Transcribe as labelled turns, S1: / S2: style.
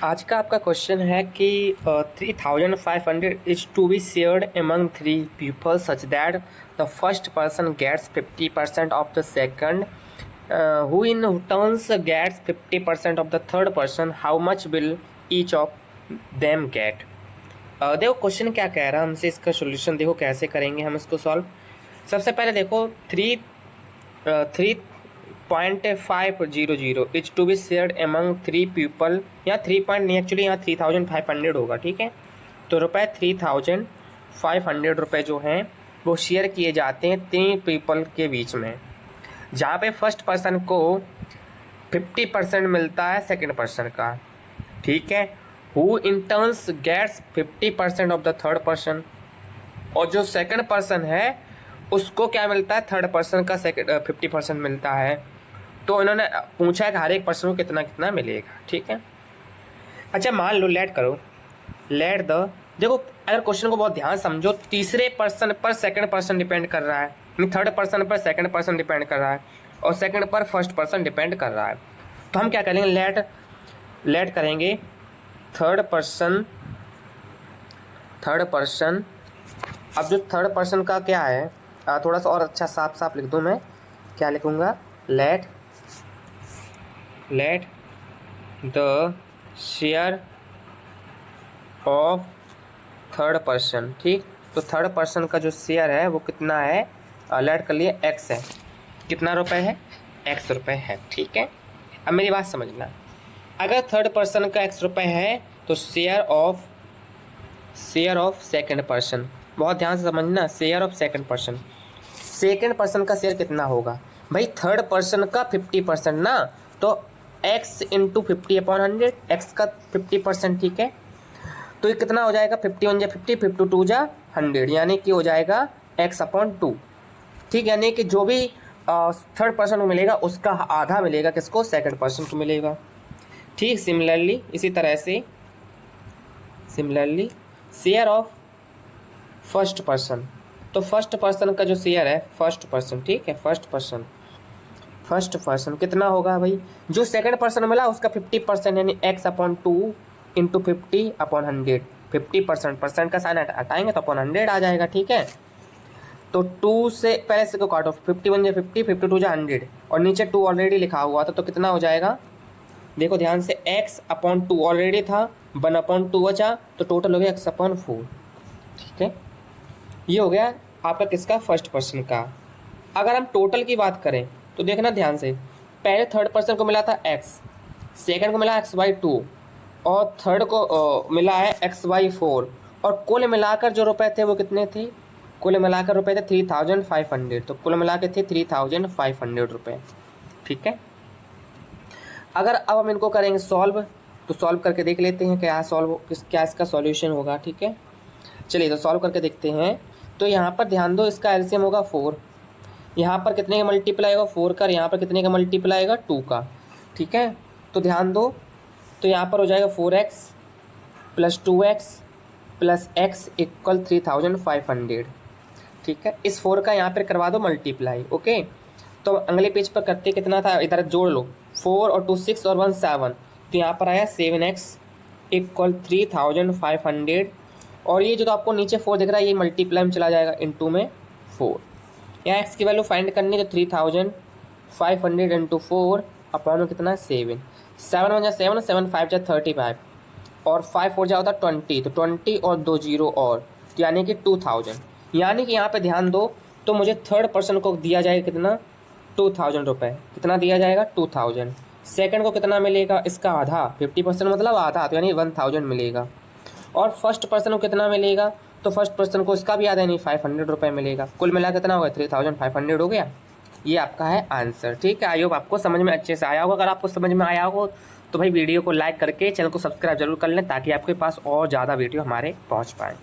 S1: आज का आपका क्वेश्चन है कि 3500 is to be shared among three people such that the first person gets 50% of the second who in turns gets 50% of the third person how much will each of them get. देखो question क्या कह रहा है हमसे, इसका solution देखो कैसे करेंगे हम इसको सॉल्व। सबसे पहले देखो 3.500 is to be shared among three people. यहाँ 3 पॉइंट नहीं, एक्चुअली यहाँ 3500 होगा, ठीक है। तो रुपये 3500 रुपये जो हैं वो शेयर किए जाते हैं 3 पीपल के बीच में, जहाँ पे फर्स्ट पर्सन को 50% मिलता है सेकंड पर्सन का, ठीक है। Who in turns gets 50% of the third person, और जो सेकंड पर्सन है उसको क्या मिलता है, थर्ड पर्सन का 50% मिलता है। तो इन्होंने पूछा है कि हर एक पर्सन को कितना कितना मिलेगा, ठीक है। अच्छा मान लो लेट करो, लेट द, देखो अगर क्वेश्चन को बहुत ध्यान समझो, तीसरे पर्सन पर सेकंड पर्सन डिपेंड कर रहा है, थर्ड पर्सन पर सेकंड पर्सन डिपेंड कर रहा है, और सेकंड पर फर्स्ट पर्सन डिपेंड कर रहा है। तो हम क्या करेंगे, लेट करेंगे थर्ड पर्सन। अब जो थर्ड पर्सन का क्या है, थोड़ा सा और अच्छा साफ साफ लिख दूँ मैं, क्या लिखूँगा, let the share of third person, ठीक। तो थर्ड पर्सन का जो शेयर है वो कितना है, लेट कर लिए एक्स है, कितना रुपए है, एक्स रुपये है, ठीक है। अब मेरी बात समझना, अगर थर्ड पर्सन का एक्स रुपये है तो शेयर ऑफ सेकंड पर्सन, बहुत ध्यान से समझना, share of second person, second person का शेयर कितना होगा भाई, थर्ड पर्सन का 50% ना, तो x इंटू 50/100, एक्स का 50%, ठीक है। तो ये कितना हो जाएगा, 51 जा 50, 52 जा 100, यानी कि हो जाएगा x/2, ठीक। यानी कि जो भी थर्ड पर्सन को मिलेगा उसका आधा मिलेगा किसको, सेकंड पर्सन को मिलेगा, ठीक। सिमिलरली इसी तरह से शेयर ऑफ फर्स्ट पर्सन, तो फर्स्ट पर्सन का जो शेयर है फर्स्ट पर्सन, ठीक है, फर्स्ट पर्सन कितना होगा भाई, जो सेकंड पर्सन मिला उसका 50%, यानी x/2 इंटू 50/100, 50% परसेंट का साइन हटाएंगे तो 100 आ जाएगा, ठीक है। तो 2 से पहले से को काटो, 51 जा 50, 52 जा 100, और नीचे 2 ऑलरेडी लिखा हुआ था, तो कितना हो जाएगा, देखो ध्यान से, x/2 ऑलरेडी था, 1/2 बचा, तो टोटल हो गया x/4, ठीक है। ये हो गया आपका किसका, फर्स्ट पर्सन का। अगर हम टोटल की बात करें तो देखना ध्यान से, पहले थर्ड पर्सन को मिला था x, सेकंड को मिला x/2, और थर्ड को मिला है x/4, और कुल मिलाकर जो रुपए थे वो कितने थे, कुल मिलाकर रुपए थे 3500, तो कुल मिला के थे 3500 रुपये, ठीक है। अगर अब हम इनको करेंगे सॉल्व, तो सॉल्व करके देख लेते हैं क्या क्या इसका सॉल्यूशन होगा, ठीक है। चलिए तो सॉल्व करके देखते हैं। तो यहाँ पर ध्यान दो, इसका एलसीएम होगा 4, यहाँ पर कितने का मल्टीप्लाई होगा 4 का, यहाँ पर कितने का मल्टीप्लाई होगा 2 का, ठीक है। तो ध्यान दो, तो यहाँ पर हो जाएगा 4x + 2x + x = 3500, ठीक है। इस 4 का यहाँ पर करवा दो मल्टीप्लाई, ओके। तो अगले पेज पर करते कितना था, इधर जोड़ लो, 4 और 2 6 और 1 7, तो यहाँ पर आया 7x = 3500, और ये जो तो आपको नीचे 4 दिख रहा है ये मल्टीप्लाई में चला जाएगा इंटू में 4। यहाँ x की वैल्यू फाइंड करनी है, तो 3500 इंटू 4 अपॉन में कितना, 7 1 जा 7, 7 5 जा 35, और 5 4 जा होता 20, तो 20 और 2 0 और, तो यानी कि 2000। यानी कि यहाँ पे ध्यान दो, तो मुझे थर्ड पर्सन को दिया जाएगा कितना, 2000 रुपये, कितना दिया जाएगा 2000। सेकंड को कितना मिलेगा, इसका आधा, 50% मतलब आधा, तो यानी 1000 मिलेगा। और फर्स्ट पर्सन को कितना मिलेगा, तो फर्स्ट पर्सन को इसका भी आधा, नहीं 500 रुपये मिलेगा। कुल मिला कितना होगा, 3500 हो गया। ये आपका है आंसर, ठीक है। आई होप आपको समझ में अच्छे से आया होगा। अगर आपको समझ में आया हो तो भाई वीडियो को लाइक करके चैनल को सब्सक्राइब जरूर कर लें, ताकि आपके पास और ज़्यादा वीडियो हमारे पहुँच पाए।